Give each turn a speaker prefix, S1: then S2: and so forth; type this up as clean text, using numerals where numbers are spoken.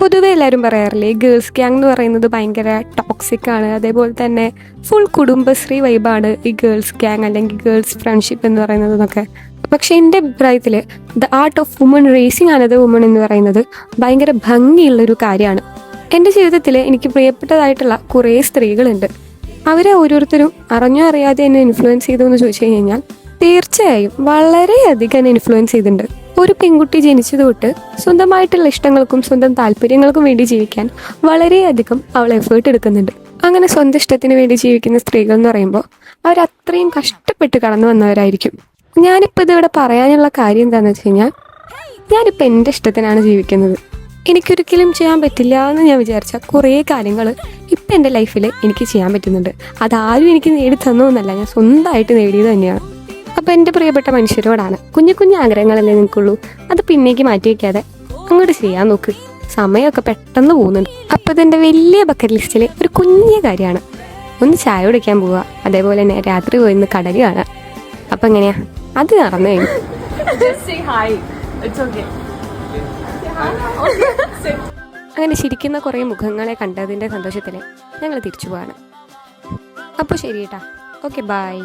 S1: പൊതുവെ എല്ലാവരും പറയാറില്ലേ ഗേൾസ് ഗ്യാങ് എന്ന് പറയുന്നത് ഭയങ്കര ടോക്സിക് ആണ്, അതേപോലെ തന്നെ ഫുൾ കുടുംബശ്രീ വൈബാണ് ഈ ഗേൾസ് ഗ്യാങ് അല്ലെങ്കിൽ ഗേൾസ് ഫ്രണ്ട്ഷിപ്പ് എന്ന് പറയുന്നത് എന്നൊക്കെ. പക്ഷെ എൻ്റെ അഭിപ്രായത്തിൽ the art of woman racing another woman എന്ന് പറയുന്നത് ഭയങ്കര ഭംഗിയുള്ളൊരു കാര്യമാണ്. എൻ്റെ ജീവിതത്തിൽ എനിക്ക് പ്രിയപ്പെട്ടതായിട്ടുള്ള കുറേ സ്ത്രീകളുണ്ട്. അവരെ ഓരോരുത്തരും അറിഞ്ഞോ അറിയാതെ എന്നെ ഇൻഫ്ലുവൻസ് ചെയ്തു എന്ന് ചോദിച്ചു കഴിഞ്ഞാൽ തീർച്ചയായും വളരെയധികം എന്നെ ഇൻഫ്ലുവൻസ് ചെയ്തിട്ടുണ്ട്. ഒരു പെൺകുട്ടി ജനിച്ചത് തൊട്ട് സ്വന്തമായിട്ടുള്ള ഇഷ്ടങ്ങൾക്കും സ്വന്തം താല്പര്യങ്ങൾക്കും വേണ്ടി ജീവിക്കാൻ വളരെയധികം അവൾ എഫേർട്ട് എടുക്കുന്നുണ്ട്. അങ്ങനെ സ്വന്തം ഇഷ്ടത്തിന് വേണ്ടി ജീവിക്കുന്ന സ്ത്രീകൾ എന്ന് പറയുമ്പോൾ അവരത്രയും കഷ്ടപ്പെട്ട് കടന്നു വന്നവരായിരിക്കും. ഞാനിപ്പോൾ ഇതിവിടെ പറയാനുള്ള കാര്യം എന്താണെന്ന് വെച്ച് കഴിഞ്ഞാൽ, ഞാനിപ്പോൾ എൻ്റെ ഇഷ്ടത്തിനാണ് ജീവിക്കുന്നത്. എനിക്കൊരിക്കലും ചെയ്യാൻ പറ്റില്ല എന്ന് ഞാൻ വിചാരിച്ച കുറേ കാര്യങ്ങൾ ഇപ്പം എൻ്റെ ലൈഫിൽ എനിക്ക് ചെയ്യാൻ പറ്റുന്നുണ്ട്. അതാരും എനിക്ക് നേടി തന്നൊന്നല്ല, ഞാൻ സ്വന്തമായിട്ട് നേടിയത് തന്നെയാണ്. അപ്പോൾ എൻ്റെ പ്രിയപ്പെട്ട മനുഷ്യരോടാണ്, കുഞ്ഞു കുഞ്ഞു ആഗ്രഹങ്ങളല്ലേ നിൽക്കുള്ളൂ, അത് പിന്നേക്ക് മാറ്റി വയ്ക്കാതെ അങ്ങോട്ട് ചെയ്യാൻ നോക്ക്. സമയമൊക്കെ പെട്ടെന്ന് പോകുന്നുണ്ട്. അപ്പോൾ ഇതെൻ്റെ വലിയ ബക്കറ്റ് ലിസ്റ്റിൽ ഒരു കുഞ്ഞു കാര്യമാണ്. ഒന്ന് ചായ കുടിക്കാൻ പോവുക, അതേപോലെ തന്നെ രാത്രി പോയിന്ന് കടൽ കാണുക. അപ്പം എങ്ങനെയാ അത് നടന്നു കഴിഞ്ഞു. അങ്ങനെ ചിരിക്കുന്ന കുറേ മുഖങ്ങളെ കണ്ടതിൻ്റെ സന്തോഷത്തിൽ ഞങ്ങൾ തിരിച്ചു പോവാണ്. അപ്പോൾ ശരി കേട്ടാ, ഓക്കെ ബൈ.